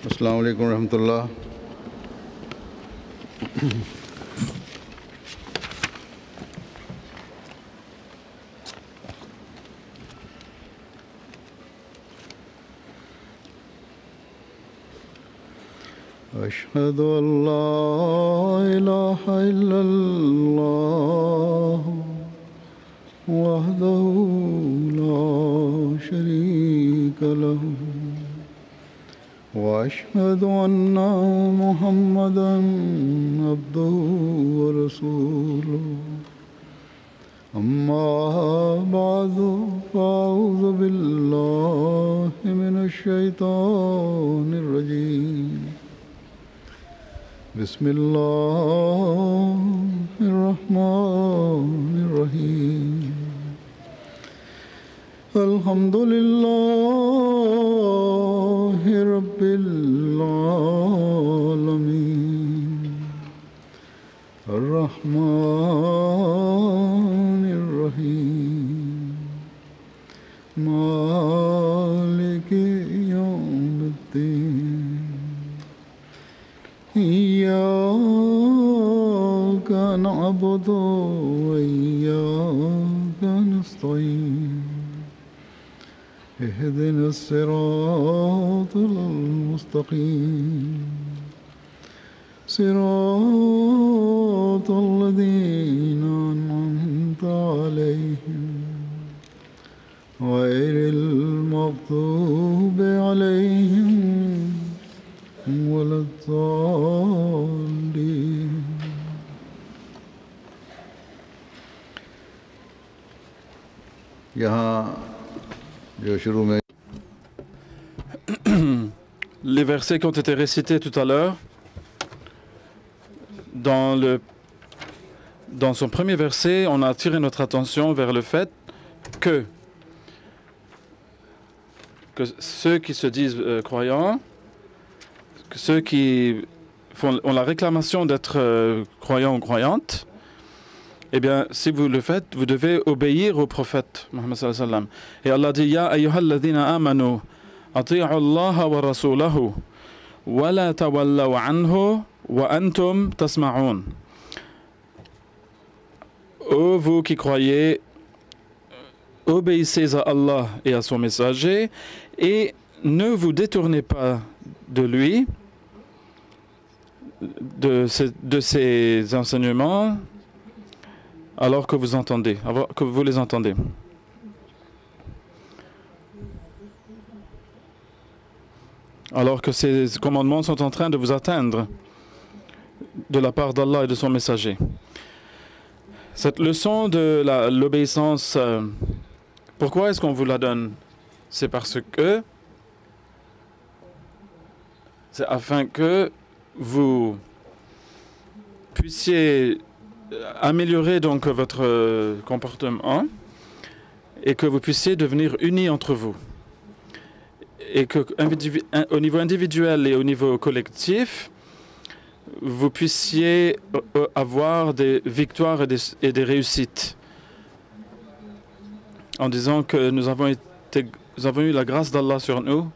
अस्सलाम वालेकुम रहमतुल्लाह। أشهد أن لا إله إلا الله وحده لا شريك له وأشهد أن محمدًا عبده ورسوله أما بعد فأعوذ بالله من الشيطان الرجيم بسم الله الرحمن الرحيم الحمد لله رب العالمين الرحمن الرحيم مالك يوم الدين إياك نعبد وإياك نستعين اهدنا الصراط المستقيم صراط الذين أنعمت عليهم غير المغضوب عليهم ولا الضالين यहाँ जो शुरू में les versets qui ont été récités tout à l'heure, dans son premier verset, on a attiré notre attention vers le fait que ceux qui se disent croyants, que ceux qui ont la réclamation d'être croyants ou croyantes, eh bien, si vous le faites, vous devez obéir au prophète Muhammad sallallahu alayhi wa sallam. Et Allah dit, Ya ayyuhalladhina amanu, ati'u Allah wa rasulahu, wa la tawallaw anhu, wa antum tasma'un. Ô vous qui croyez, obéissez à Allah et à son messager, et ne vous détournez pas de lui, de ses enseignements, alors que vous entendez, que vous les entendez. Alors que ces commandements sont en train de vous atteindre de la part d'Allah et de son messager. Cette leçon de l'obéissance, pourquoi est-ce qu'on vous la donne? C'est parce que c'est afin que vous puissiez améliorer donc votre comportement et que vous puissiez devenir unis entre vous. Et que au niveau individuel et au niveau collectif, vous puissiez avoir des victoires et des réussites. En disant que nous avons eu la grâce d'Allah sur nous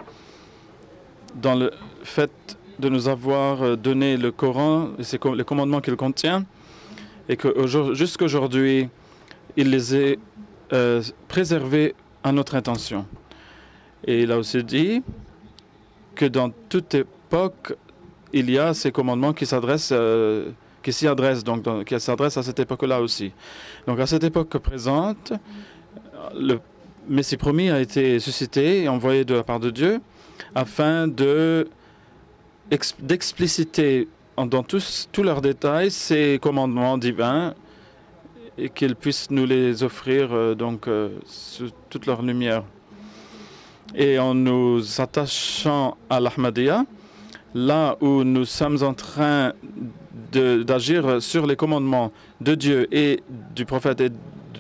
dans le fait de nous avoir donné le Coran et les commandements qu'il contient, et que jusqu'à aujourd'hui, il les ait préservés à notre intention. Et il a aussi dit que dans toute époque, il y a ces commandements qui s'y adressent, qui s'adressent à cette époque-là aussi. Donc à cette époque présente, le Messie promis a été suscité et envoyé de la part de Dieu afin d'expliciter dans tous leurs détails ces commandements divins et qu'ils puissent nous les offrir sous toute leur lumière. Et en nous attachant à l'Ahmadiyya, là où nous sommes en train d'agir sur les commandements de Dieu et du prophète et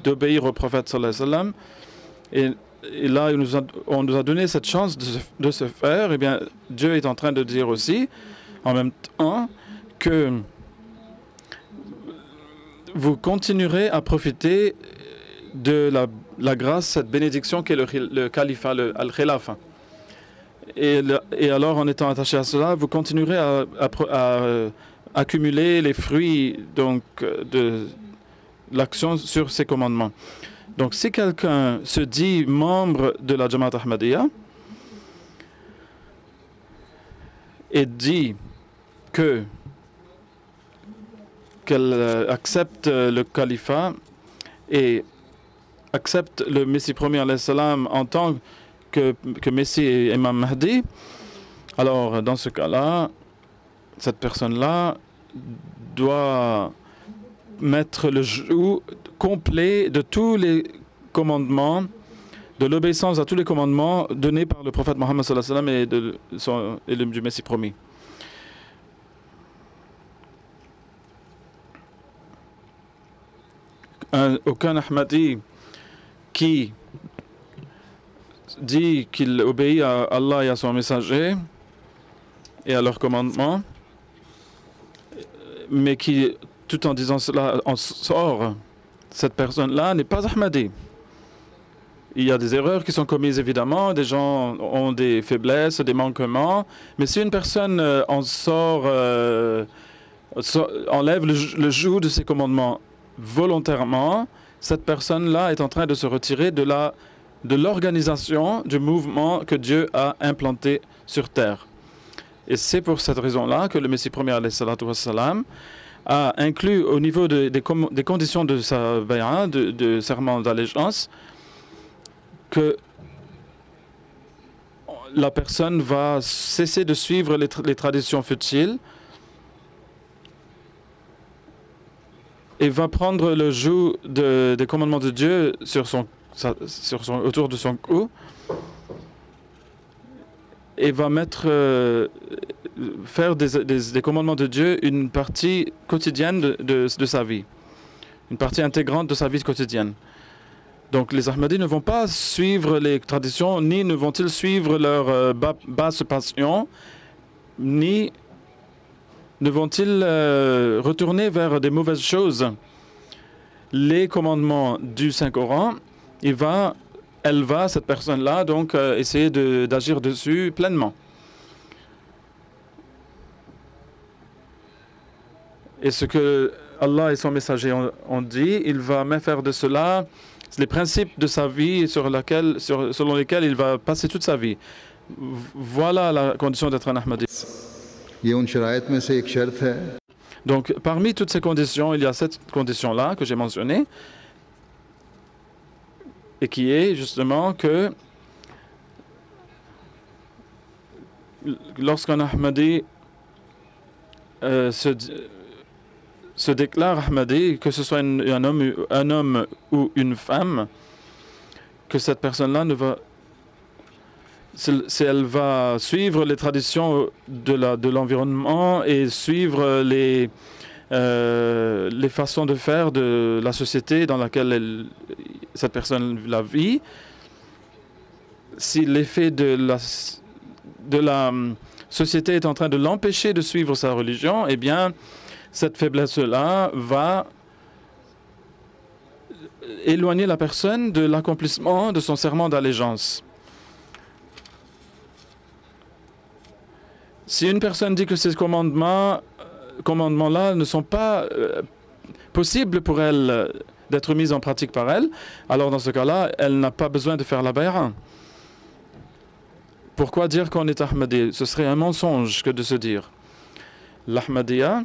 d'obéir au prophète sallallahu alayhi wa sallam, et là on nous a donné cette chance de se faire, eh bien Dieu est en train de dire aussi, en même temps, que vous continuerez à profiter de la grâce, cette bénédiction qu'est le califat, al-khilafa. Et alors, en étant attaché à cela, vous continuerez à accumuler les fruits donc, de l'action sur ces commandements. Donc, si quelqu'un se dit membre de la Jamaat Ahmadiyya et dit qu'elle accepte le califat et accepte le Messie premier alayhi salam en tant que Messie et Imam Mahdi, alors dans ce cas-là, cette personne-là doit mettre le joug complet de tous les commandements, de l'obéissance à tous les commandements donnés par le prophète Mohammed sallallahu alayhi wa sallam et du Messie promis. Aucun Ahmadi qui dit qu'il obéit à Allah et à son messager et à leurs commandements, mais qui, tout en disant cela, en sort, cette personne-là n'est pas Ahmadi. Il y a des erreurs qui sont commises, évidemment, des gens ont des faiblesses, des manquements, mais si une personne en sort, enlève le joug de ses commandements volontairement, cette personne-là est en train de se retirer de l'organisation du mouvement que Dieu a implanté sur terre. Et c'est pour cette raison-là que le Messie premier alayhi salatu wassalam a inclus au niveau des conditions de sa bay'a, de serment d'allégeance, que la personne va cesser de suivre les traditions futiles et va prendre le joug des commandements de Dieu autour de son cou et va faire des commandements de Dieu une partie quotidienne de sa vie, une partie intégrante de sa vie quotidienne. Donc les Ahmadis ne vont pas suivre les traditions, ni ne vont-ils suivre leur basse passion, ni ne vont-ils retourner vers des mauvaises choses. Les commandements du Saint-Coran, cette personne-là, donc essayer d'agir dessus pleinement. Et ce que Allah et son messager ont dit, il va même faire de cela les principes de sa vie selon lesquels il va passer toute sa vie. Voilà la condition d'être un Ahmadi. Donc, parmi toutes ces conditions, il y a cette condition-là que j'ai mentionnée, et qui est justement que lorsqu'un Ahmadi se déclare Ahmadi, que ce soit un homme ou une femme, que cette personne-là si elle va suivre les traditions de l'environnement et suivre les façons de faire de la société dans laquelle cette personne la vit, si l'effet de la société est en train de l'empêcher de suivre sa religion, eh bien, cette faiblesse-là va éloigner la personne de l'accomplissement de son serment d'allégeance. Si une personne dit que ces commandements-là ne sont pas possibles pour elle d'être mis en pratique par elle, alors dans ce cas-là, elle n'a pas besoin de faire la bay'a. Pourquoi dire qu'on est Ahmadi? Ce serait un mensonge que de se dire. L'Ahmadiyya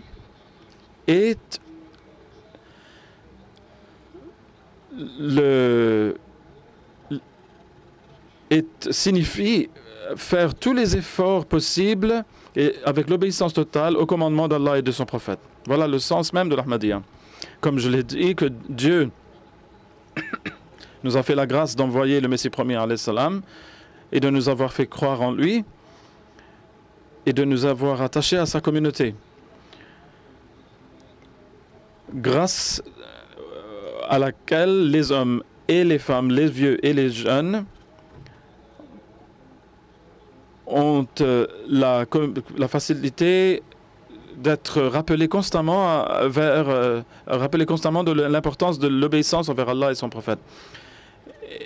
signifie faire tous les efforts possibles et avec l'obéissance totale au commandement d'Allah et de son prophète. Voilà le sens même de l'Ahmadiyya. Comme je l'ai dit, que Dieu nous a fait la grâce d'envoyer le Messie premier alayhi salam et de nous avoir fait croire en lui et de nous avoir attachés à sa communauté. Grâce à laquelle les hommes et les femmes, les vieux et les jeunes ont la facilité d'être rappelés constamment de l'importance de l'obéissance envers Allah et son prophète.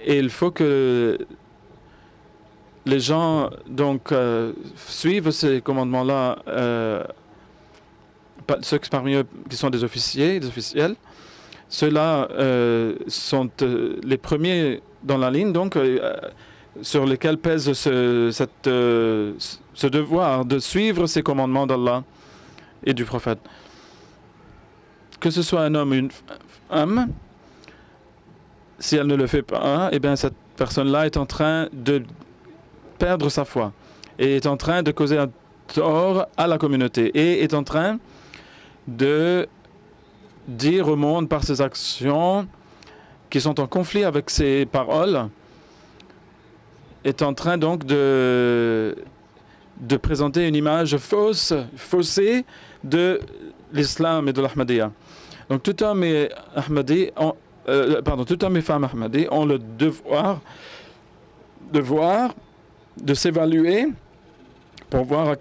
Et il faut que les gens donc suivent ces commandements-là, ceux parmi eux qui sont des officiers, des officiels. Ceux-là sont les premiers dans la ligne, donc sur lesquels pèse ce devoir de suivre ces commandements d'Allah et du prophète. Que ce soit un homme ou une femme, si elle ne le fait pas, eh bien cette personne-là est en train de perdre sa foi et est en train de causer un tort à la communauté et est en train de dire au monde par ses actions qui sont en conflit avec ses paroles, est en train donc de présenter une image faussée de l'islam et de l'Ahmadiyya. Donc tout homme et Ahmadi, tout homme et femme Ahmadi ont le devoir de voir, de s'évaluer pour voir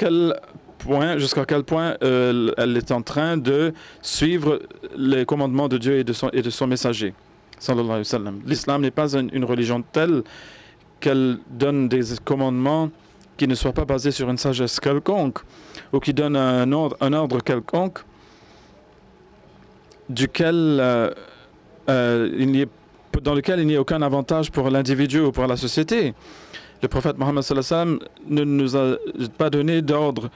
jusqu'à quel point elle est en train de suivre les commandements de Dieu et de son messager. Sallallahu alayhi wa sallam. L'islam n'est pas une religion telle qu'elle donne des commandements qui ne soient pas basés sur une sagesse quelconque ou qui donne un ordre quelconque dans lequel il n'y a aucun avantage pour l'individu ou pour la société. Le prophète Mohammed sallallahu alayhi wa sallam ne nous a pas donné d'ordre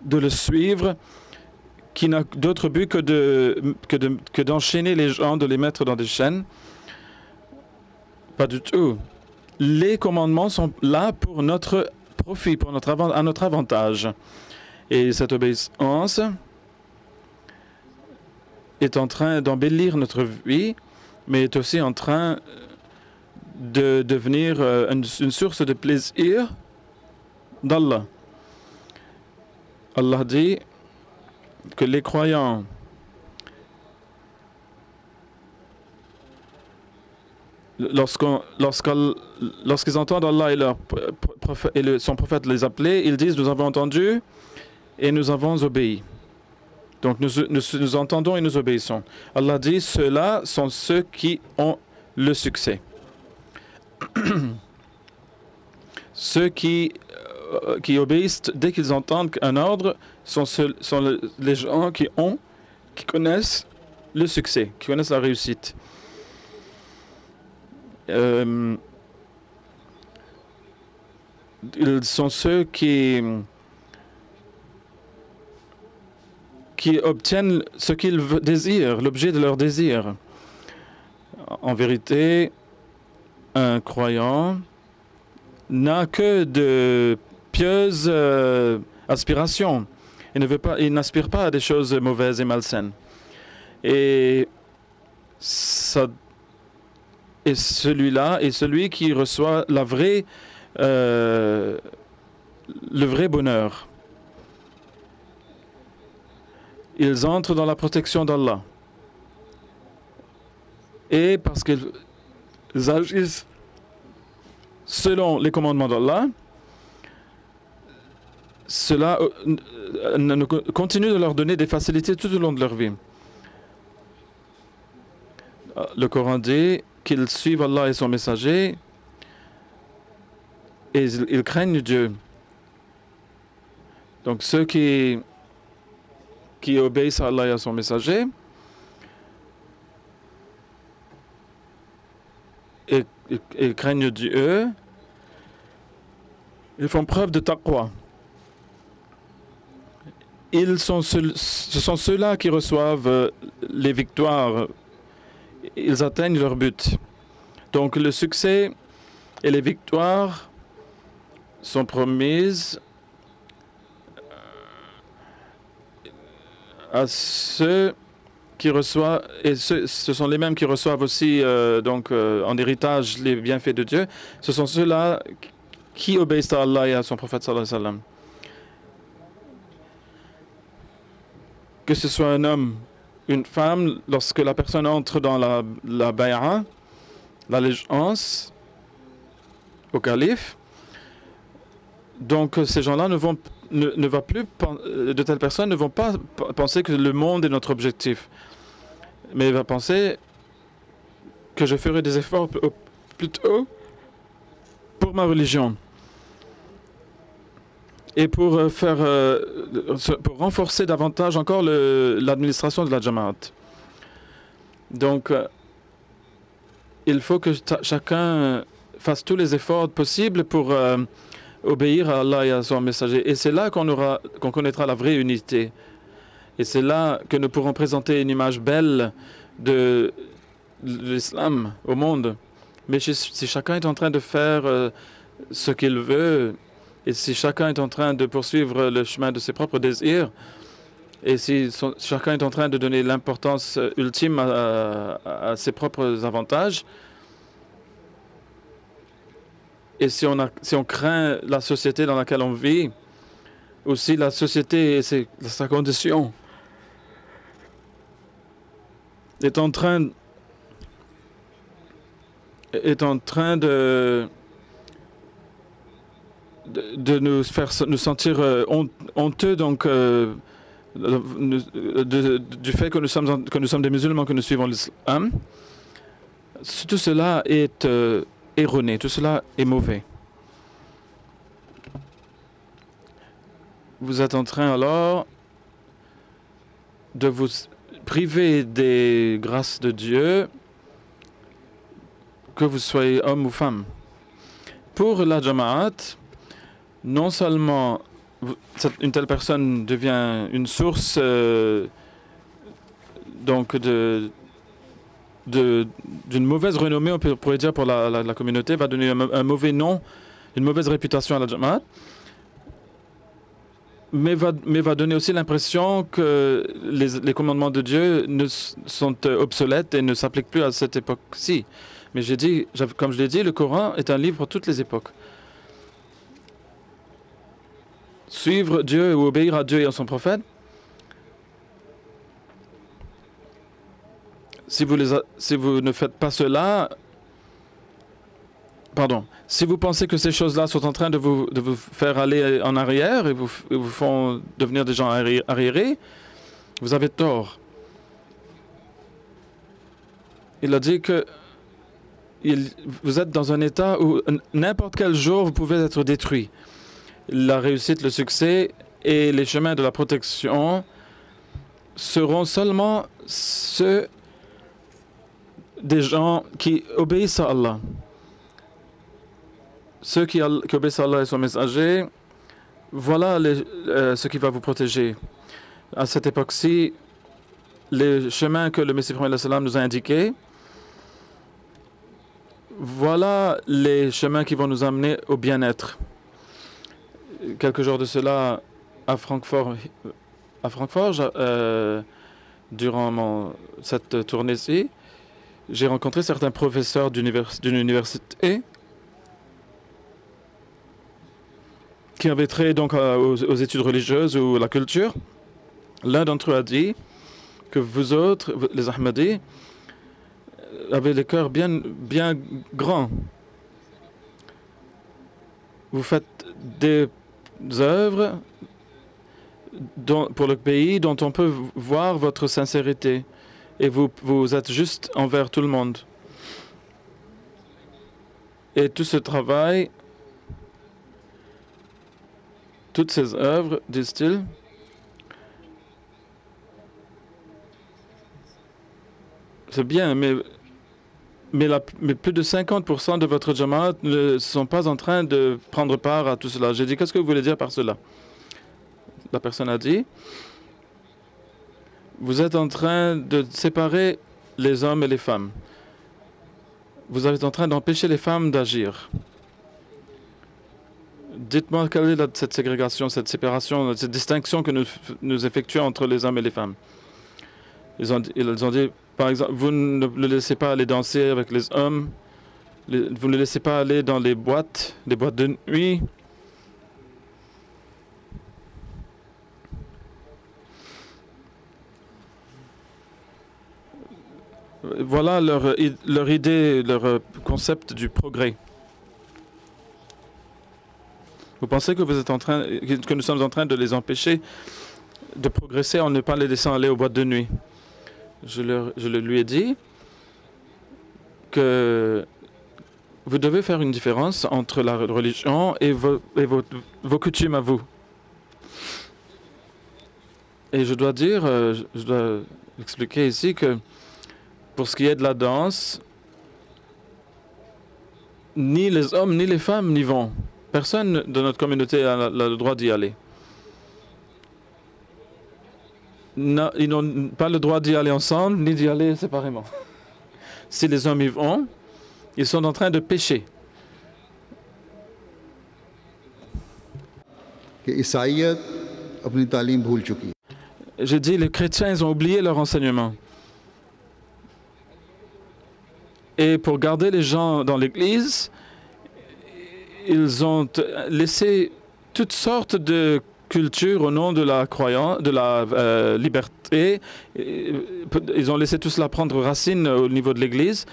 de le suivre, qui n'a d'autre but que d'enchaîner les gens, de les mettre dans des chaînes. Pas du tout. Les commandements sont là pour notre profit, à notre avantage. Et cette obéissance est en train d'embellir notre vie, mais est aussi en train de devenir une source de plaisir d'Allah. Allah dit que les croyants lorsqu'ils entendent Allah et son prophète les appeler, ils disent « Nous avons entendu et nous avons obéi ». Donc nous entendons et nous obéissons. Allah dit « Ceux-là sont ceux qui ont le succès ». Ceux qui obéissent dès qu'ils entendent un ordre sont les gens qui connaissent le succès, qui connaissent la réussite. Ils sont ceux qui obtiennent ce qu'ils désirent, l'objet de leur désir. En vérité, un croyant n'a que de pieuses aspirations. Il n'aspire pas à des choses mauvaises et malsaines. Et celui-là est celui qui reçoit le vrai bonheur. Ils entrent dans la protection d'Allah. Et parce qu'ils agissent selon les commandements d'Allah, cela continue de leur donner des facilités tout au long de leur vie. Le Coran dit qu'ils suivent Allah et son messager et ils craignent Dieu. Donc ceux qui obéissent à Allah et à son messager et craignent Dieu, ils font preuve de taqwa. Ce sont ceux-là qui reçoivent les victoires. Ils atteignent leur but. Donc le succès et les victoires sont promises à ceux qui reçoivent, et ce sont les mêmes qui reçoivent aussi en héritage les bienfaits de Dieu. Ce sont ceux-là qui obéissent à Allah et à son prophète sallallahu alayhi wa sallam. Que ce soit un homme, une femme, lorsque la personne entre dans la bay'a, l'allégeance au calife, donc ces gens-là de telles personnes ne vont pas penser que le monde est notre objectif, mais ils vont penser que je ferai des efforts plutôt pour ma religion. et pour pour renforcer davantage encore l'administration de la Jamaat. Donc, il faut que chacun fasse tous les efforts possibles pour obéir à Allah et à son messager. Et c'est là qu'on connaîtra la vraie unité. Et c'est là que nous pourrons présenter une image belle de l'islam au monde. Mais si chacun est en train de faire ce qu'il veut, et si chacun est en train de poursuivre le chemin de ses propres désirs, et si chacun est en train de donner l'importance ultime à ses propres avantages, et si on craint la société dans laquelle on vit, aussi la société et sa condition est en train de nous faire nous sentir honteux, donc du fait que nous sommes des musulmans, que nous suivons l'islam. Tout cela est erroné, tout cela est mauvais. Vous êtes en train alors de vous priver des grâces de Dieu, que vous soyez homme ou femme. Pour la Jamaat, non seulement une telle personne devient une source donc d'une mauvaise renommée, on pourrait dire, pour la communauté, va donner un mauvais nom, une mauvaise réputation à la Jamaat, mais va donner aussi l'impression que les commandements de Dieu sont obsolètes et ne s'appliquent plus à cette époque-ci. Mais comme je l'ai dit, le Coran est un livre pour toutes les époques. Suivre Dieu ou obéir à Dieu et à son prophète, si vous ne faites pas cela, si vous pensez que ces choses-là sont en train de vous faire aller en arrière et vous font devenir des gens arriérés, vous avez tort. Il a dit que vous êtes dans un état où n'importe quel jour vous pouvez être détruit. La réussite, le succès et les chemins de la protection seront seulement ceux des gens qui obéissent à Allah. Ceux qui obéissent à Allah et son messager, voilà ce qui va vous protéger. À cette époque-ci, les chemins que le Messie nous a indiqués, voilà les chemins qui vont nous amener au bien-être. Quelques jours de cela, à Francfort, durant cette tournée-ci, j'ai rencontré certains professeurs d'une université qui avaient trait donc aux études religieuses ou à la culture. L'un d'entre eux a dit que vous autres, les Ahmadis, avez les cœurs bien grands. Vous faites des œuvres pour le pays dont on peut voir votre sincérité. Et vous êtes juste envers tout le monde. Et tout ce travail, toutes ces œuvres, disent-ils, c'est bien, mais plus de 50% de votre Jamaat ne sont pas en train de prendre part à tout cela. J'ai dit, qu'est-ce que vous voulez dire par cela? La personne a dit, vous êtes en train de séparer les hommes et les femmes. Vous êtes en train d'empêcher les femmes d'agir. Dites-moi, quelle est cette ségrégation, cette séparation, cette distinction que nous effectuons entre les hommes et les femmes? Ils ont dit, par exemple, vous ne le laissez pas aller danser avec les hommes, vous ne le laissez pas aller dans les boîtes de nuit. Voilà leur idée, leur concept du progrès. Vous pensez que nous sommes en train de les empêcher de progresser en ne pas les laissant aller aux boîtes de nuit? Je lui ai dit que vous devez faire une différence entre la religion et vos coutumes à vous. Et je dois dire, je dois expliquer ici que pour ce qui est de la danse, ni les hommes ni les femmes n'y vont. Personne de notre communauté a le droit d'y aller. Ils n'ont pas le droit d'y aller ensemble, ni d'y aller séparément. Si les hommes y vont, ils sont en train de pécher. कि ईसाइयत अपनी तालीम भूल चुकी है। Je dis, les chrétiens, ils ont oublié leur enseignement. Et pour garder les gens dans l'Église, ils ont laissé toutes sortes de cultures au nom de la croyance, de la liberté. Ils ont laissé tout cela prendre racine au niveau de l'Église.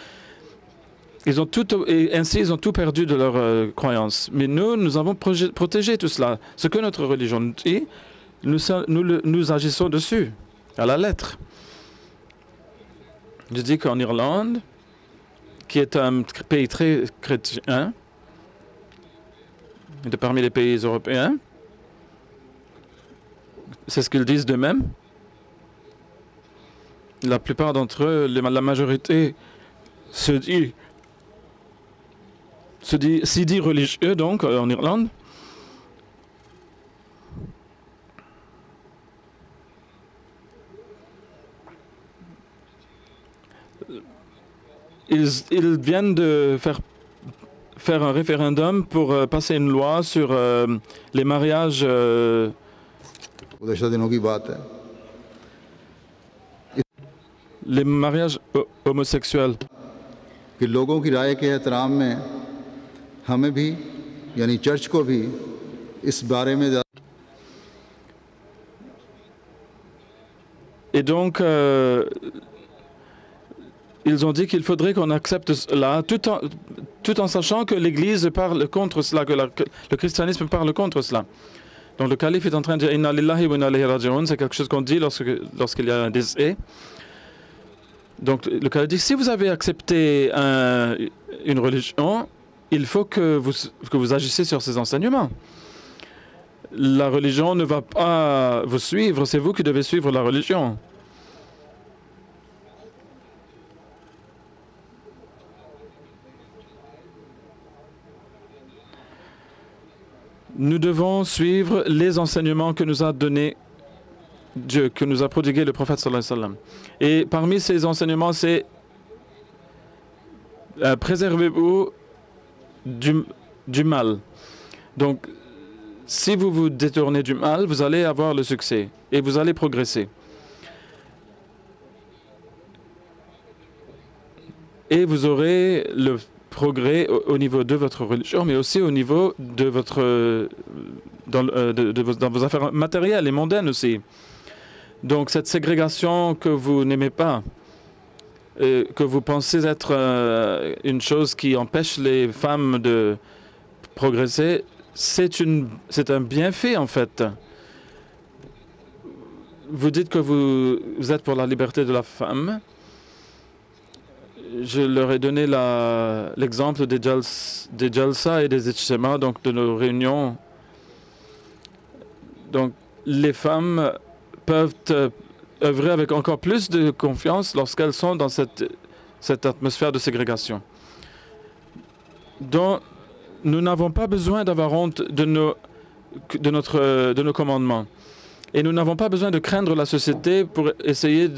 Ils ont tout, et ainsi, ils ont tout perdu de leur croyance. Mais nous avons protégé tout cela. Ce que notre religion nous dit, nous agissons dessus, à la lettre. Je dis qu'en Irlande, qui est un pays très chrétien, de parmi les pays européens, c'est ce qu'ils disent d'eux-mêmes. La plupart d'entre eux, la majorité, s'y dit religieux, donc, en Irlande. Ils viennent de faire un référendum pour passer une loi sur les mariages. गुज़श्ता दिनों की बात है। Les mariages homosexuels. कि लोगों की राय के एहतराम में हमें भी यानी चर्च को भी इस बारे में Et donc, ils ont dit qu'il faudrait qu'on accepte cela, tout en sachant que l'Église parle contre cela, que le christianisme parle contre cela. Donc le calife est en train de dire « Inna lillahi wa inna ilayhi raji'un », c'est quelque chose qu'on dit lorsqu'il y a un décès. Donc le calife dit « Si vous avez accepté une religion, il faut que vous agissiez sur ses enseignements. La religion ne va pas vous suivre, c'est vous qui devez suivre la religion. » Nous devons suivre les enseignements que nous a donnés Dieu, que nous a prodigué le prophète sallallahu alayhi wa sallam. Et parmi ces enseignements, c'est préservez-vous du mal. Donc, si vous vous détournez du mal, vous allez avoir le succès et vous allez progresser. Et vous aurez le progrès au niveau de votre religion, mais aussi au niveau de votre dans vos affaires matérielles et mondaines aussi. Donc cette ségrégation que vous n'aimez pas, que vous pensez être une chose qui empêche les femmes de progresser, c'est un bienfait en fait. Vous dites que vous êtes pour la liberté de la femme. Je leur ai donné l'exemple des jalsa et des ijtima, donc de nos réunions. Donc, les femmes peuvent œuvrer avec encore plus de confiance lorsqu'elles sont dans cette atmosphère de ségrégation. Donc, nous n'avons pas besoin d'avoir honte de nos commandements. Et nous n'avons pas besoin de craindre la société pour essayer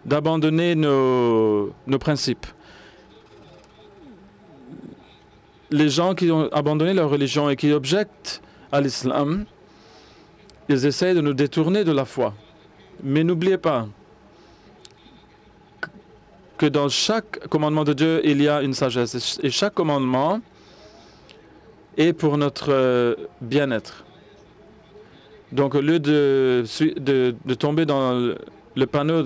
d'abandonner nos principes. Les gens qui ont abandonné leur religion et qui objectent à l'islam, ils essayent de nous détourner de la foi. Mais n'oubliez pas que dans chaque commandement de Dieu, il y a une sagesse. Et chaque commandement est pour notre bien-être. Donc, au lieu de tomber dans le panneau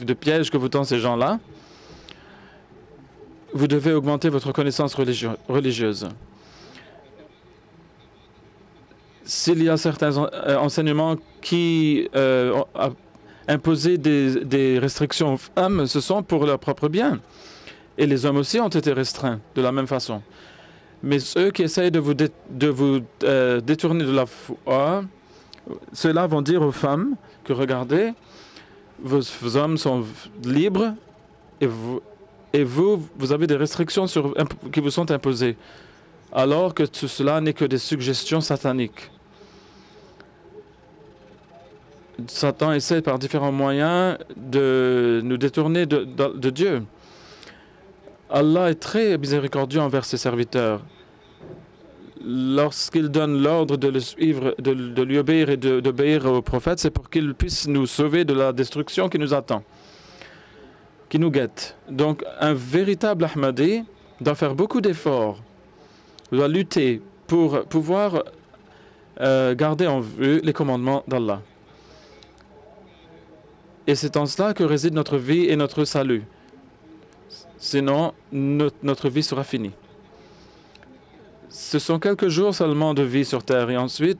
de piège que vous tendent ces gens-là, vous devez augmenter votre connaissance religieuse. S'il y a certains enseignements qui imposaient des restrictions aux femmes, ce sont pour leur propre bien. Et les hommes aussi ont été restreints de la même façon. Mais ceux qui essayent de vous détourner de la foi Ceux-là vont dire aux femmes que regardez, vos hommes sont libres et vous avez des restrictions qui vous sont imposées, alors que tout cela n'est que des suggestions sataniques. Satan essaie par différents moyens de nous détourner de Dieu. Allah est très miséricordieux envers ses serviteurs. Lorsqu'il donne l'ordre de le suivre, de lui obéir et d'obéir au prophète, c'est pour qu'il puisse nous sauver de la destruction qui nous attend, qui nous guette. Donc, un véritable Ahmadi doit faire beaucoup d'efforts, doit lutter pour pouvoir garder en vue les commandements d'Allah. Et c'est en cela que réside notre vie et notre salut. Sinon, notre vie sera finie. Ce sont quelques jours seulement de vie sur Terre et ensuite,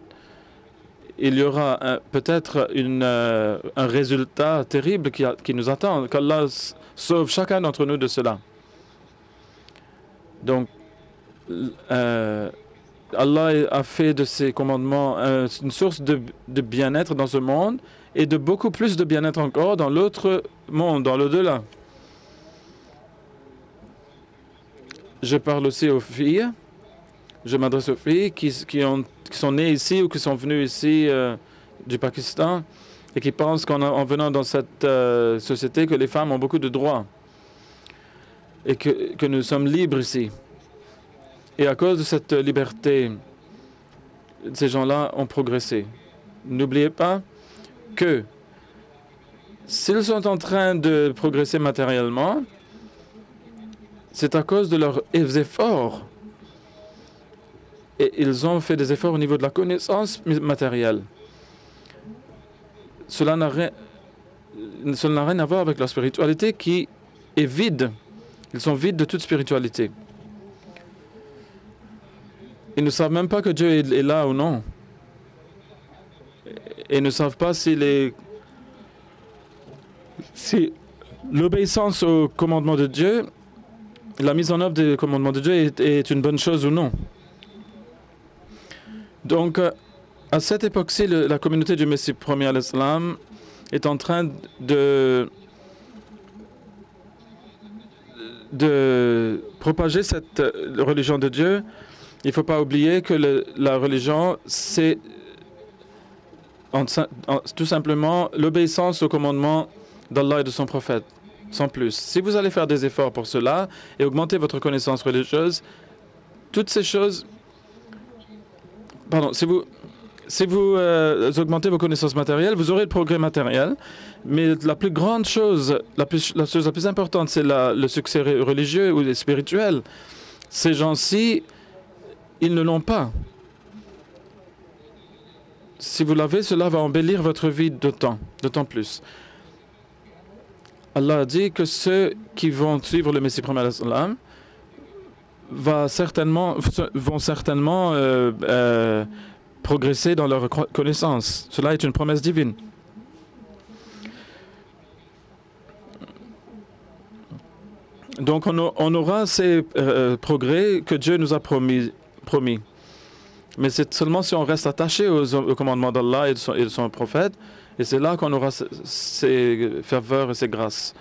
il y aura peut-être un résultat terrible qui nous attend. Qu'Allah sauve chacun d'entre nous de cela. Donc, Allah a fait de ses commandements une source de bien-être dans ce monde et de beaucoup plus de bien-être encore dans l'autre monde, dans l'au-delà. Je parle aussi aux filles. Je m'adresse aux filles qui sont nées ici ou qui sont venues ici du Pakistan et qui pensent qu'en venant dans cette société que les femmes ont beaucoup de droits et que nous sommes libres ici. Et à cause de cette liberté, ces gens-là ont progressé. N'oubliez pas que s'ils sont en train de progresser matériellement, c'est à cause de leurs efforts. Et ils ont fait des efforts au niveau de la connaissance matérielle. Cela n'a rien à voir avec la spiritualité qui est vide. Ils sont vides de toute spiritualité. Ils ne savent même pas que Dieu est là ou non. Et ne savent pas si l'obéissance au commandement de Dieu, la mise en œuvre des commandements de Dieu est une bonne chose ou non. Donc, à cette époque-ci, la communauté du Messie premier à l'Islam est en train de propager cette religion de Dieu. Il ne faut pas oublier que la religion, c'est tout simplement l'obéissance au commandement d'Allah et de son prophète, sans plus. Si vous allez faire des efforts pour cela et augmenter votre connaissance religieuse, toutes ces choses... Pardon, si vous augmentez vos connaissances matérielles, vous aurez le progrès matériel, mais la plus grande chose, la chose la plus importante, c'est le succès religieux ou spirituel. Ces gens-ci, ils ne l'ont pas. Si vous l'avez, cela va embellir votre vie d'autant plus. Allah a dit que ceux qui vont suivre le Messie premier vont certainement progresser dans leur connaissance. Cela est une promesse divine. Donc on aura ces progrès que Dieu nous a promis. Mais c'est seulement si on reste attaché aux commandements d'Allah et de son prophète, et c'est là qu'on aura ces faveurs et ces grâces.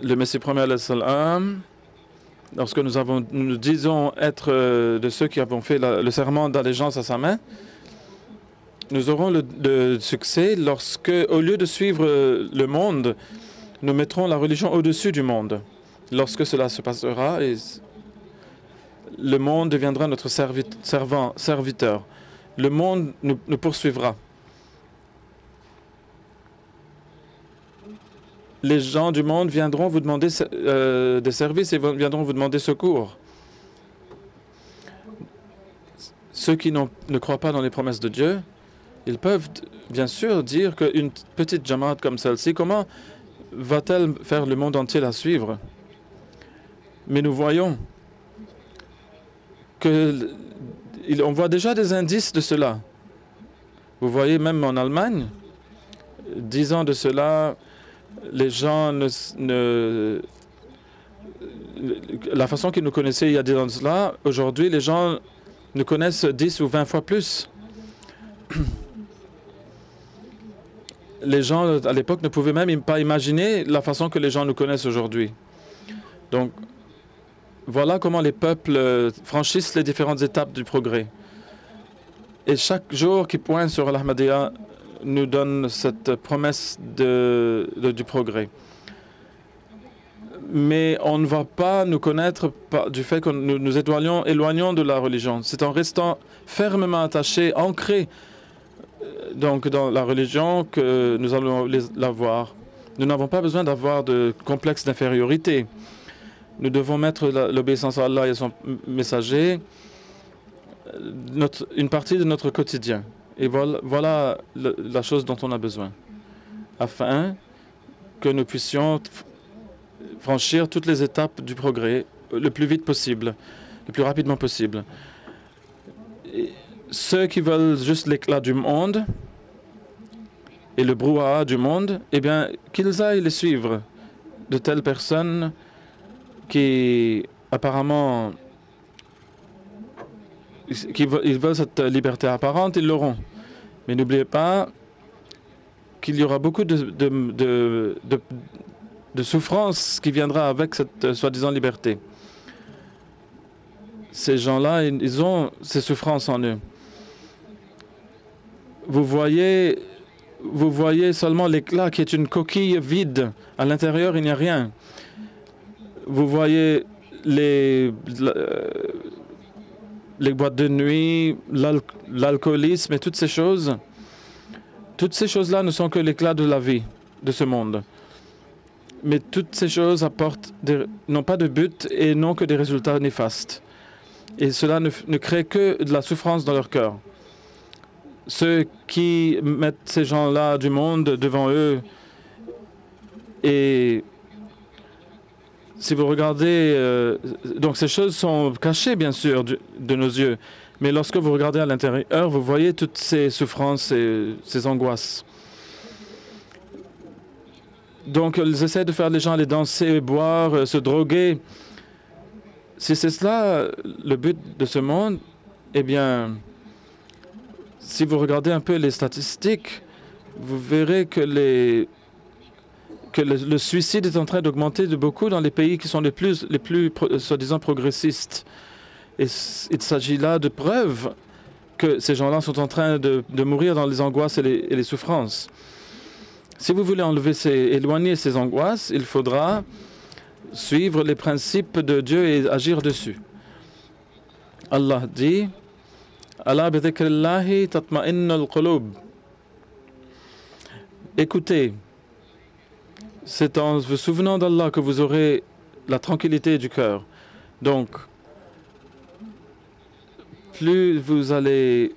Le Messie premier alayhi salam, lorsque nous disons être de ceux qui avons fait le serment d'allégeance à sa main, nous aurons le succès lorsque, au lieu de suivre le monde, nous mettrons la religion au-dessus du monde. Lorsque cela se passera, le monde deviendra notre serviteur. Le monde nous poursuivra. Les gens du monde viendront vous demander des services et viendront vous demander secours. Ceux qui ne croient pas dans les promesses de Dieu, ils peuvent bien sûr dire qu'une petite jamaat comme celle-ci, comment va-t-elle faire le monde entier la suivre? Mais nous voyons on voit déjà des indices de cela. Vous voyez, même en Allemagne, 10 ans de cela, les gens la façon qu'ils nous connaissaient il y a 10 ans de cela, aujourd'hui, les gens nous connaissent 10 ou 20 fois plus. Les gens à l'époque ne pouvaient même pas imaginer la façon que les gens nous connaissent aujourd'hui. Donc, voilà comment les peuples franchissent les différentes étapes du progrès. Et chaque jour qui pointe sur l'Ahmadiyya nous donne cette promesse du progrès. Mais on ne va pas nous connaître du fait que nous nous éloignons de la religion. C'est en restant fermement attachés, ancrés donc dans la religion que nous allons la voir. Nous n'avons pas besoin d'avoir de complexe d'infériorité. Nous devons mettre l'obéissance à Allah et à son messager une partie de notre quotidien. Et voilà la chose dont on a besoin, afin que nous puissions franchir toutes les étapes du progrès le plus vite possible, le plus rapidement possible. Et ceux qui veulent juste l'éclat du monde et le brouhaha du monde, eh bien, qu'ils aillent les suivre. De telles personnes qui, apparemment, ils veulent cette liberté apparente, ils l'auront. Mais n'oubliez pas qu'il y aura beaucoup de souffrance qui viendra avec cette soi-disant liberté. Ces gens-là, ils ont ces souffrances en eux. Vous voyez seulement l'éclat qui est une coquille vide. À l'intérieur, il n'y a rien. Vous voyez les boîtes de nuit, l'alcoolisme et toutes ces choses. Toutes ces choses-là ne sont que l'éclat de la vie de ce monde. Mais toutes ces choses apportent n'ont pas de but et n'ont que des résultats néfastes. Et cela ne crée que de la souffrance dans leur cœur. Ceux qui mettent ces gens-là du monde devant eux, et si vous regardez, donc ces choses sont cachées bien sûr de nos yeux, mais lorsque vous regardez à l'intérieur, vous voyez toutes ces souffrances et ces angoisses. Donc ils essaient de faire les gens aller danser, boire, se droguer. Si c'est cela le but de ce monde, eh bien, si vous regardez un peu les statistiques, vous verrez que le suicide est en train d'augmenter de beaucoup dans les pays qui sont les plus soi-disant progressistes. Et il s'agit là de preuves que ces gens-là sont en train de mourir dans les angoisses et les souffrances. Si vous voulez éloigner ces angoisses, il faudra suivre les principes de Dieu et agir dessus. Allah dit « Ala bi dhikrillahi tatma'innul qulub » Écoutez, c'est en vous souvenant d'Allah que vous aurez la tranquillité du cœur. Donc, plus vous allez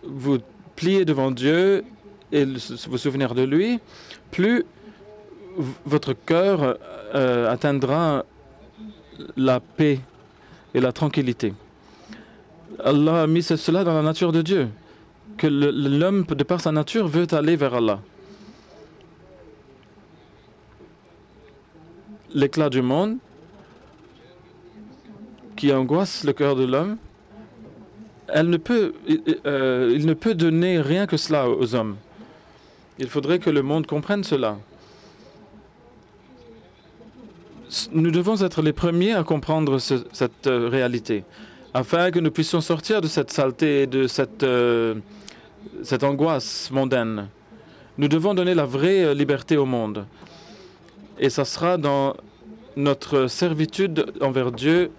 vous plier devant Dieu et vous souvenir de lui, plus votre cœur atteindra la paix et la tranquillité. Allah a mis cela dans la nature de Dieu, que l'homme, de par sa nature, veut aller vers Allah. L'éclat du monde qui angoisse le cœur de l'homme, il ne peut donner rien que cela aux hommes. Il faudrait que le monde comprenne cela. Nous devons être les premiers à comprendre cette réalité, afin que nous puissions sortir de cette saleté et de cette angoisse mondaine. Nous devons donner la vraie liberté au monde. Et ça sera dans notre servitude envers Dieu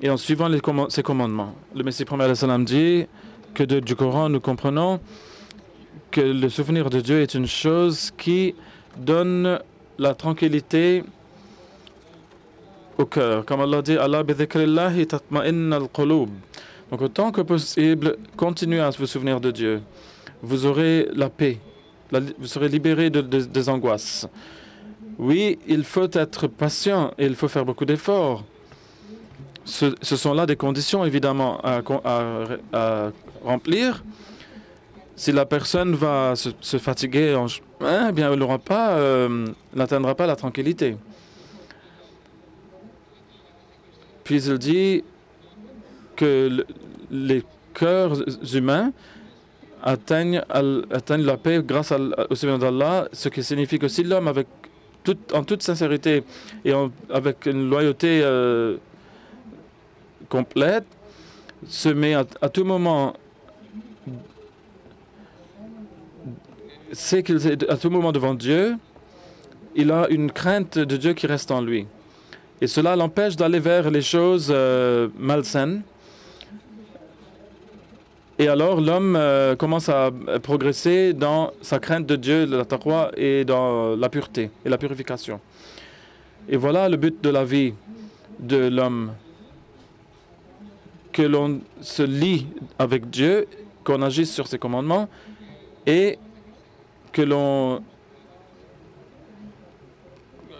et en suivant ses commandements. Le Messie prophète dit que du Coran, nous comprenons que le souvenir de Dieu est une chose qui donne la tranquillité au cœur. Comme Allah dit, Allah bi dhikrillahi tatma'innul qulub. Donc autant que possible, continuez à vous souvenir de Dieu. Vous aurez la paix. Vous serez libérés des angoisses. Oui, il faut être patient et il faut faire beaucoup d'efforts. Ce sont là des conditions, évidemment, à remplir. Si la personne va se fatiguer, eh bien, elle n'atteindra pas la tranquillité. Puis il dit que les cœurs humains atteignent la paix grâce au souvenir d'Allah, ce qui signifie que si l'homme, en toute sincérité et avec une loyauté complète, se met à tout moment, sait qu'il est à tout moment devant Dieu, il a une crainte de Dieu qui reste en lui. Et cela l'empêche d'aller vers les choses malsaines. Et alors l'homme commence à progresser dans sa crainte de Dieu, la taqwa, et dans la pureté et la purification. Et voilà le but de la vie de l'homme. Que l'on se lie avec Dieu, qu'on agisse sur ses commandements et que l'on...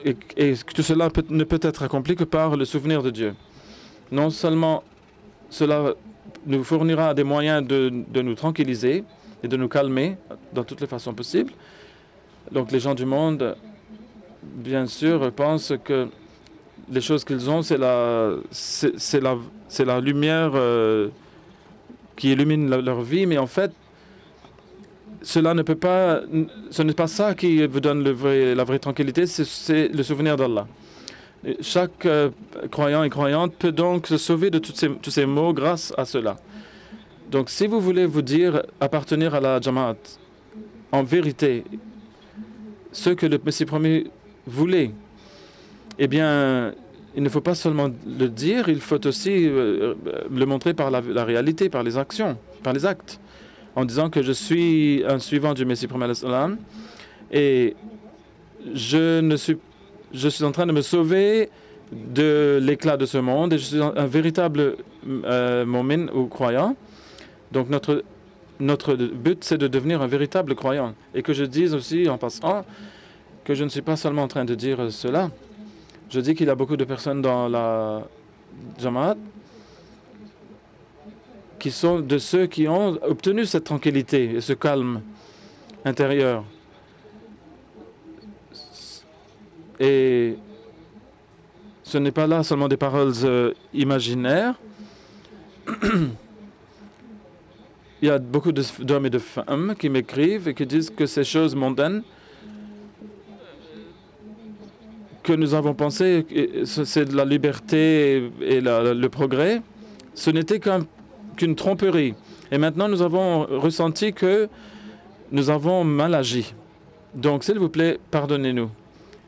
Et tout cela ne peut être accompli que par le souvenir de Dieu. Non seulement cela nous fournira des moyens de nous tranquilliser et de nous calmer dans toutes les façons possibles. Donc les gens du monde, bien sûr, pensent que les choses qu'ils ont, c'est la lumière qui illumine leur vie, mais en fait, ce n'est pas ça qui vous donne la vraie tranquillité, c'est le souvenir d'Allah. Chaque croyant et croyante peut donc se sauver de tous ces maux grâce à cela. Donc si vous voulez vous dire appartenir à la Jamaat, en vérité, ce que le Messie premier voulait, eh bien, il ne faut pas seulement le dire, il faut aussi le montrer par la réalité, par les actions, par les actes, en disant que je suis un suivant du Messie premier et je suis en train de me sauver de l'éclat de ce monde et je suis un véritable mu'min ou croyant. Donc notre but, c'est de devenir un véritable croyant. Et que je dise aussi, en passant, que je ne suis pas seulement en train de dire cela. Je dis qu'il y a beaucoup de personnes dans la Jamaat qui sont de ceux qui ont obtenu cette tranquillité et ce calme intérieur. Et ce n'est pas là seulement des paroles imaginaires. Il y a beaucoup d'hommes et de femmes qui m'écrivent et qui disent que ces choses mondaines que nous avons pensé, c'est de la liberté et le progrès, ce n'était qu'une tromperie. Et maintenant, nous avons ressenti que nous avons mal agi. Donc, s'il vous plaît, pardonnez-nous.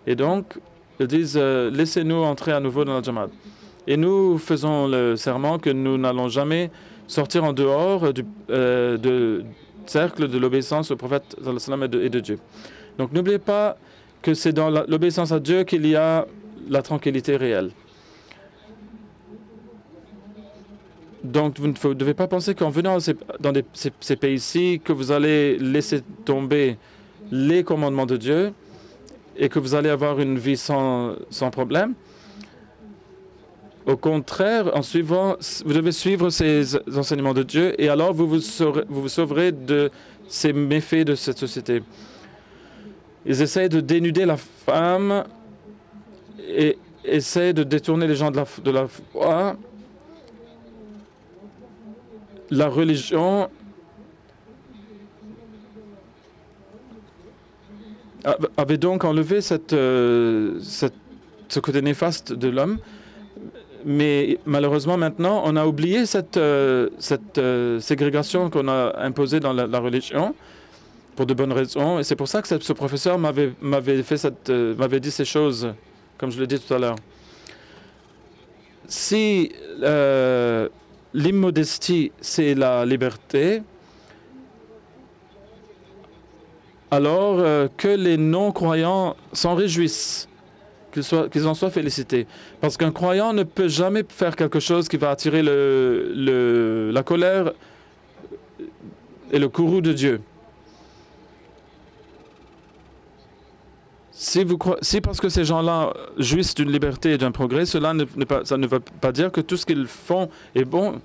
Et donc, ils disent, laissez-nous entrer à nouveau dans la Jamaat. Et nous faisons le serment que nous n'allons jamais sortir en dehors du cercle de l'obéissance au prophète et de Dieu. Donc, n'oubliez pas que c'est dans l'obéissance à Dieu qu'il y a la tranquillité réelle. Donc, vous ne devez pas penser qu'en venant dans ces pays-ci, que vous allez laisser tomber les commandements de Dieu et que vous allez avoir une vie sans problème. Au contraire, vous devez suivre ces enseignements de Dieu et alors vous vous sauverez de ces méfaits de cette société. Ils essayent de dénuder la femme et essayent de détourner les gens de la foi. La religion avait donc enlevé ce côté néfaste de l'homme. Mais malheureusement, maintenant, on a oublié cette ségrégation qu'on a imposée dans la religion pour de bonnes raisons. Et c'est pour ça que ce professeur m'avait dit ces choses, comme je l'ai dit tout à l'heure. Si l'immodestie, c'est la liberté, alors que les non-croyants s'en réjouissent, qu'ils en soient félicités. Parce qu'un croyant ne peut jamais faire quelque chose qui va attirer la colère et le courroux de Dieu. Si parce que ces gens-là jouissent d'une liberté et d'un progrès, ça ne veut pas dire que tout ce qu'ils font est bon.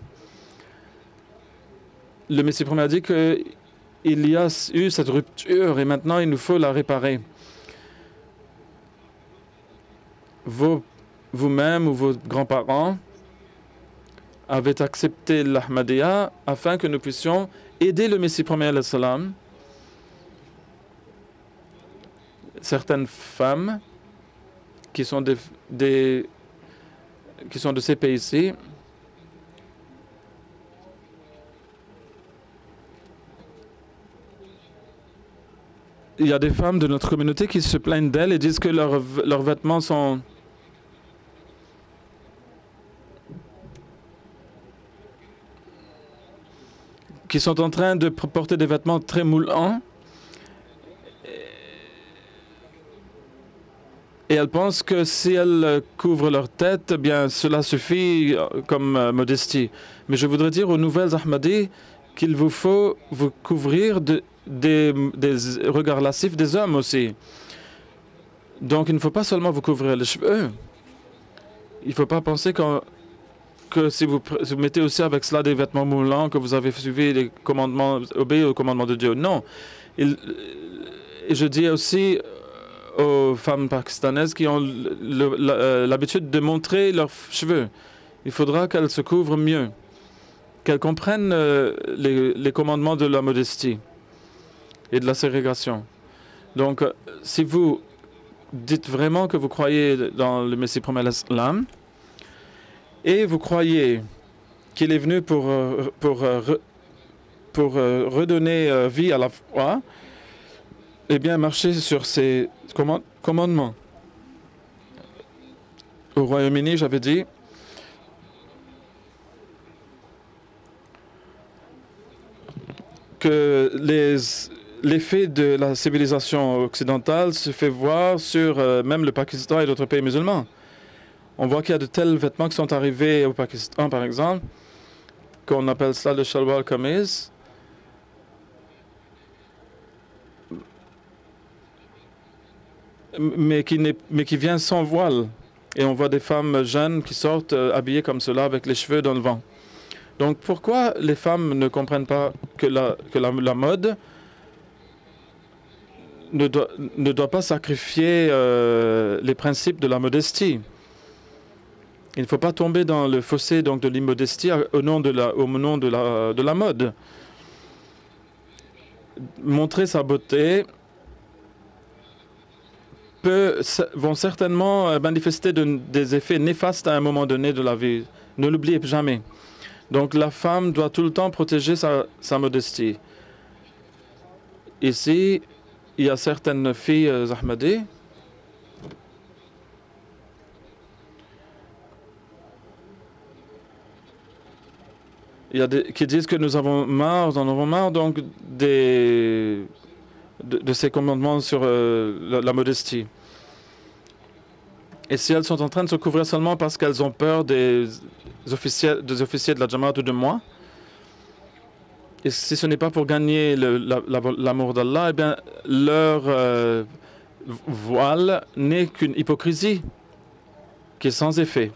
Le Messie premier a dit qu'il y a eu cette rupture et maintenant il nous faut la réparer. Vous-même ou vos grands-parents avait accepté l'Ahmadiyya afin que nous puissions aider le Messie premier alayhi salam. Certaines femmes qui sont qui sont de ces pays-ci il y a des femmes de notre communauté qui se plaignent d'elles et disent que leurs vêtements sont en train de porter des vêtements très moulants. Et elles pensent que si elles couvrent leur tête, eh bien cela suffit comme modestie. Mais je voudrais dire aux nouvelles Ahmadis qu'il vous faut vous couvrir des regards lascifs des hommes aussi. Donc il ne faut pas seulement vous couvrir les cheveux. Il ne faut pas penser que si vous mettez aussi avec cela des vêtements moulants, que vous avez suivi les commandements, obéi aux commandements de Dieu. Non. Et je dis aussi aux femmes pakistanaises qui ont l'habitude de montrer leurs cheveux. Il faudra qu'elles se couvrent mieux, qu'elles comprennent les commandements de la modestie et de la ségrégation. Donc, si vous dites vraiment que vous croyez dans le Messie premier l'islam et vous croyez qu'il est venu pour redonner vie à la foi, eh bien, marchez sur ces commandements. Au Royaume-Uni, j'avais dit que l'effet de la civilisation occidentale se fait voir sur même le Pakistan et d'autres pays musulmans. On voit qu'il y a de tels vêtements qui sont arrivés au Pakistan, par exemple, qu'on appelle ça le shalwar kameez. Mais qui vient sans voile. Et on voit des femmes jeunes qui sortent habillées comme cela avec les cheveux dans le vent. Donc pourquoi les femmes ne comprennent pas que la mode ne doit pas sacrifier les principes de la modestie? Il ne faut pas tomber dans le fossé donc, de l'immodestie au nom de la mode. Montrer sa beauté vont certainement manifester des effets néfastes à un moment donné de la vie. Ne l'oubliez jamais. Donc la femme doit tout le temps protéger sa modestie. Ici, il y a certaines filles Ahmadis qui disent que nous en avons marre donc de ces commandements sur la modestie. Et si elles sont en train de se couvrir seulement parce qu'elles ont peur des officiers de la Jamaat ou de moi, et si ce n'est pas pour gagner l'amour d'Allah, eh bien, leur voile n'est qu'une hypocrisie qui est sans effet.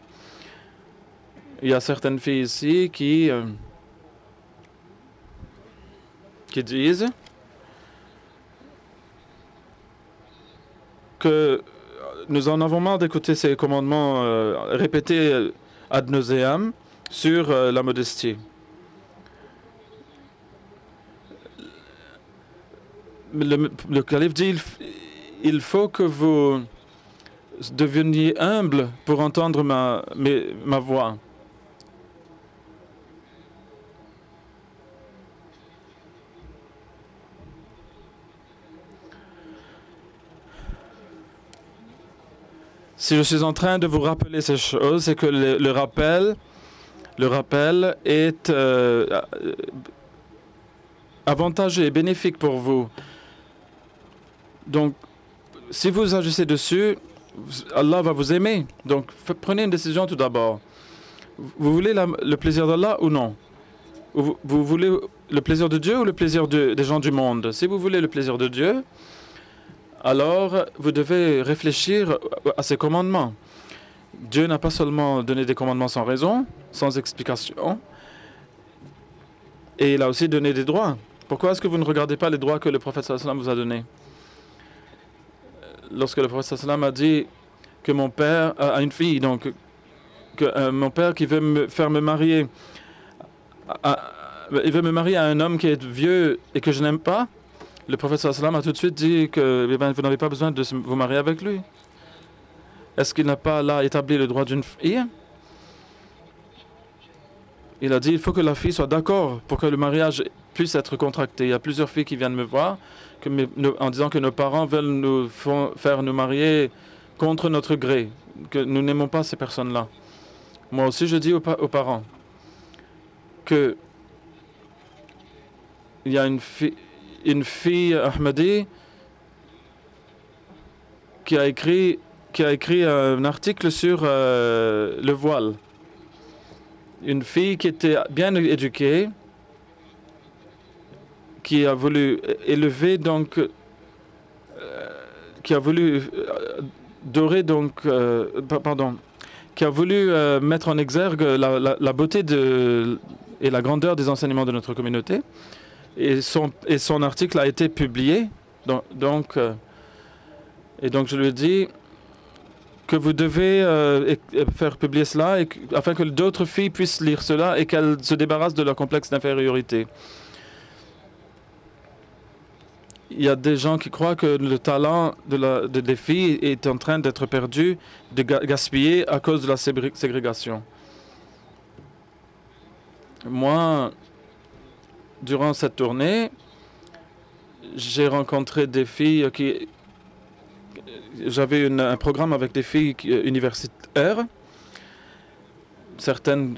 Il y a certaines filles ici qui disent que nous en avons marre d'écouter ces commandements répétés ad nauseam sur la modestie. Le calife dit il faut que vous deveniez humble pour entendre ma voix. Si je suis en train de vous rappeler ces choses, c'est que le rappel est avantageux et bénéfique pour vous. Donc, si vous agissez dessus, Allah va vous aimer. Donc, prenez une décision tout d'abord. Vous voulez le plaisir d'Allah ou non? Vous voulez le plaisir de Dieu ou le plaisir des gens du monde? Si vous voulez le plaisir de Dieu, alors vous devez réfléchir à ces commandements. Dieu n'a pas seulement donné des commandements sans raison, sans explication, et il a aussi donné des droits. Pourquoi est-ce que vous ne regardez pas les droits que le prophète sallallahu alayhi wa sallam vous a donnés? Lorsque le prophète sallallahu alayhi wa sallam a dit que mon père a une fille, donc que mon père qui veut me faire me marier, il veut me marier à un homme qui est vieux et que je n'aime pas, le prophète sallam a tout de suite dit que vous n'avez pas besoin de vous marier avec lui. Est-ce qu'il n'a pas là établi le droit d'une fille? Il a dit il faut que la fille soit d'accord pour que le mariage puisse être contracté. Il y a plusieurs filles qui viennent me voir en disant que nos parents veulent nous faire nous marier contre notre gré, que nous n'aimons pas ces personnes-là. Moi aussi, je dis aux parents que il y a une fille Ahmadi qui a écrit un article sur le voile. Une fille qui était bien éduquée, qui a voulu élever donc, qui a voulu dorer donc, qui a voulu mettre en exergue la beauté et la grandeur des enseignements de notre communauté. Et son article a été publié. Donc je lui ai dit que vous devez faire publier cela afin que d'autres filles puissent lire cela et qu'elles se débarrassent de leur complexe d'infériorité. Il y a des gens qui croient que le talent des filles est en train d'être perdu, de gaspiller à cause de la ségrégation. Moi, durant cette tournée, j'ai rencontré des filles qui... J'avais un programme avec des filles universitaires. Certaines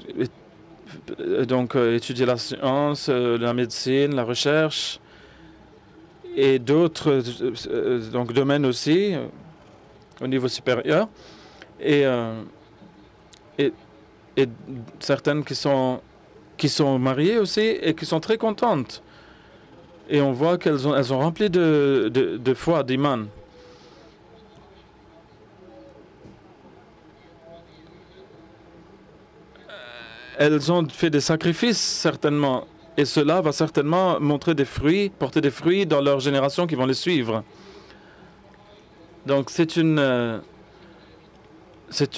donc étudiaient la science, la médecine, la recherche et d'autres donc domaines aussi au niveau supérieur. Et certaines qui sont mariées aussi et qui sont très contentes. Et on voit qu'elles ont rempli de foi, d'iman. Elles ont fait des sacrifices, certainement. Et cela va certainement montrer des fruits, porter des fruits dans leurs générations qui vont les suivre. Donc c'est une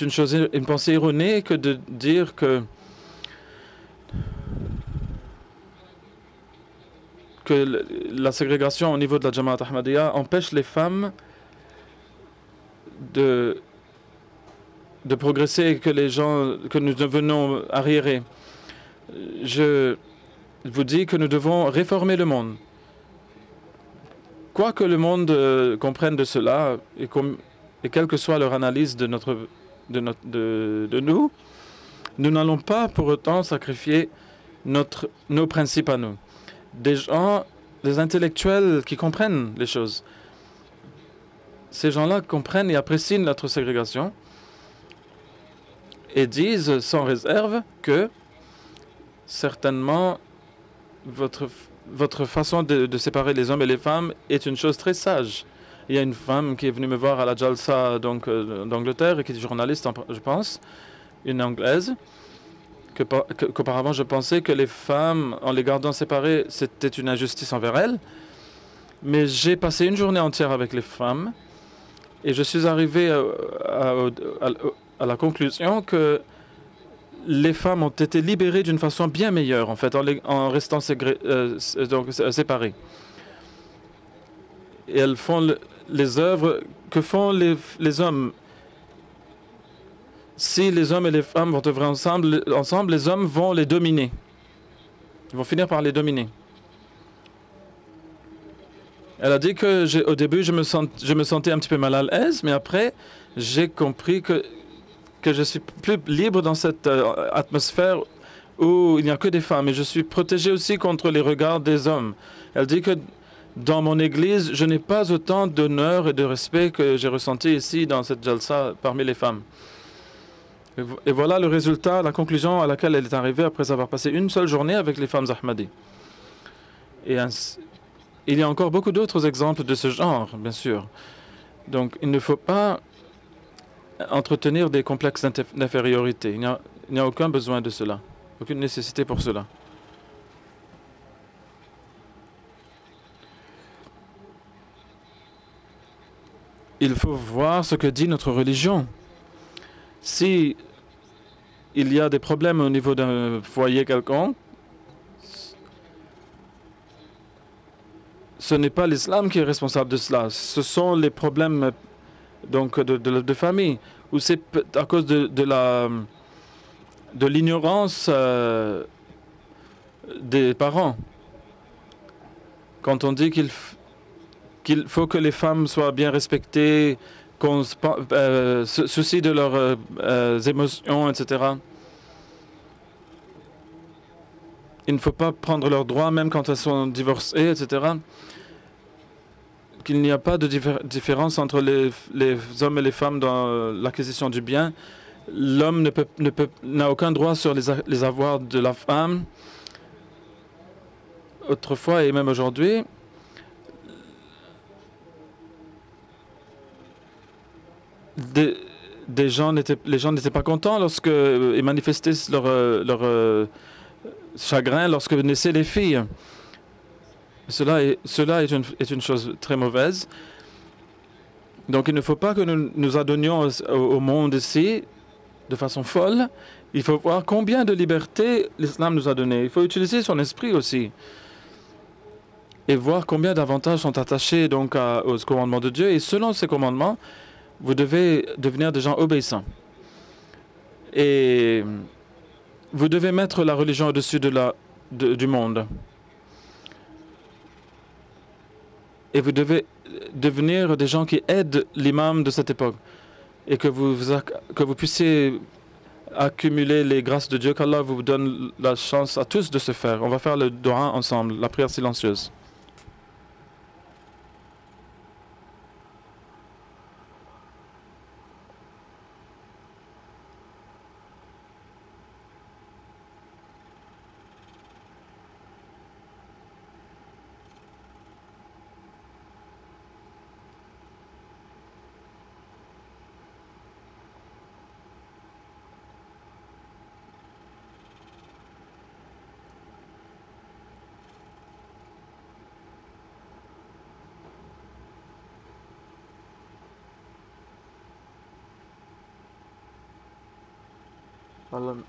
chose, une pensée erronée que de dire que la ségrégation au niveau de la Jamaat Ahmadiyya empêche les femmes de progresser et que nous devenons arriérés. Je vous dis que nous devons réformer le monde. Quoi que le monde comprenne de cela, et quelle que soit leur analyse de nous, nous n'allons pas pour autant sacrifier nos principes à nous. Des intellectuels qui comprennent les choses. Ces gens-là comprennent et apprécient notre ségrégation et disent sans réserve que certainement votre façon de séparer les hommes et les femmes est une chose très sage. Il y a une femme qui est venue me voir à la Jalsa d'Angleterre et qui est journaliste, je pense, une Anglaise, qu'auparavant je pensais que les femmes, en les gardant séparées, c'était une injustice envers elles. Mais j'ai passé une journée entière avec les femmes et je suis arrivé à la conclusion que les femmes ont été libérées d'une façon bien meilleure, en fait, en restant séparées. Et elles font les œuvres que font les hommes. Si les hommes et les femmes vont œuvrer ensemble, les hommes vont les dominer. Ils vont finir par les dominer. Elle a dit que au début, je me sentais un petit peu mal à l'aise, mais après, j'ai compris que je suis plus libre dans cette atmosphère où il n'y a que des femmes. Et je suis protégé aussi contre les regards des hommes. Elle dit que dans mon église, je n'ai pas autant d'honneur et de respect que j'ai ressenti ici dans cette jalsa parmi les femmes. Et voilà le résultat, la conclusion à laquelle elle est arrivée après avoir passé une seule journée avec les femmes Ahmadi. Et il y a encore beaucoup d'autres exemples de ce genre, bien sûr. Donc il ne faut pas entretenir des complexes d'infériorité. Il n'y a aucun besoin de cela, aucune nécessité pour cela. Il faut voir ce que dit notre religion. Si il y a des problèmes au niveau d'un foyer quelconque, ce n'est pas l'islam qui est responsable de cela. Ce sont les problèmes donc de famille, ou c'est à cause de l'ignorance des parents. Quand on dit qu'il faut que les femmes soient bien respectées, qu'on se soucie de leurs émotions, etc. Il ne faut pas prendre leurs droits, même quand elles sont divorcées, etc. Qu'il n'y a pas de différence entre les hommes et les femmes dans l'acquisition du bien. L'homme n'a aucun droit sur les avoirs de la femme. Autrefois et même aujourd'hui, les gens n'étaient pas contents lorsqu'ils manifestaient leur chagrin lorsque naissaient les filles. Cela est une chose très mauvaise. Donc il ne faut pas que nous nous adonnions au monde ici de façon folle. Il faut voir combien de liberté l'islam nous a donné. Il faut utiliser son esprit aussi et voir combien d'avantages sont attachés donc aux commandements de Dieu. Et selon ces commandements, vous devez devenir des gens obéissants. Et vous devez mettre la religion au-dessus du monde. Et vous devez devenir des gens qui aident l'imam de cette époque. Et que vous puissiez accumuler les grâces de Dieu, qu'Allah vous donne la chance à tous de se faire. On va faire le dua ensemble, la prière silencieuse.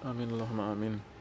Amin, Allahumma amin.